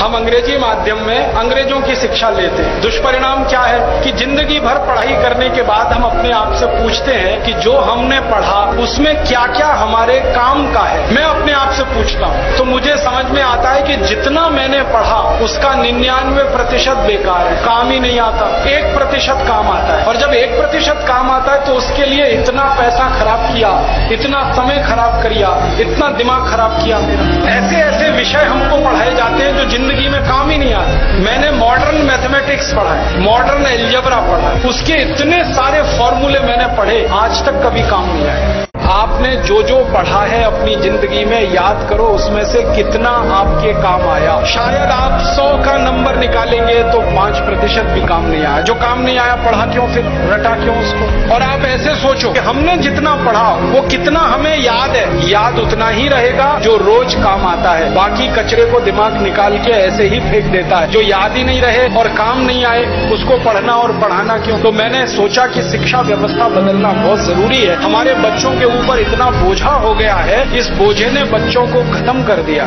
हम अंग्रेजी माध्यम में अंग्रेजों की शिक्षा लेते हैं। दुष्परिणाम क्या है कि जिंदगी भर पढ़ाई करने के बाद हम अपने आप से पूछते हैं कि जो हमने पढ़ा उसमें क्या क्या हमारे काम का है। मैं अपने आप से पूछता हूँ तो मुझे समझ में आता है कि जितना मैंने पढ़ा उसका 99% बेकार है, काम ही नहीं आता। 1% काम आता है, और जब 1% काम आता है तो उसके लिए इतना पैसा खराब किया, इतना समय खराब किया, इतना दिमाग खराब किया मेरा। ऐसे ऐसे विषय हमको पढ़ाए जाते हैं जो जिंदगी में काम ही नहीं आते। मैंने मॉडर्न मैथमेटिक्स पढ़ा है, मॉडर्न एल्जेब्रा पढ़ा है, उसके इतने सारे फॉर्मूले मैंने पढ़े, आज तक कभी काम नहीं आए। आपने जो जो पढ़ा है अपनी जिंदगी में याद करो उसमें से कितना आपके काम आया। शायद आप 100 का नंबर निकालेंगे तो 5% भी काम नहीं आया। जो काम नहीं आया पढ़ा क्यों, फिर रटा क्यों उसको? और आप ऐसे सोचो कि हमने जितना पढ़ा वो कितना हमें याद है। याद उतना ही रहेगा जो रोज काम आता है, बाकी कचरे को दिमाग निकाल के ऐसे ही फेंक देता है। जो याद ही नहीं रहे और काम नहीं आए उसको पढ़ना और पढ़ाना क्यों? तो मैंने सोचा कि शिक्षा व्यवस्था बदलना बहुत जरूरी है। हमारे बच्चों के ऊपर इतना बोझा हो गया है, इस बोझे ने बच्चों को खत्म कर दिया।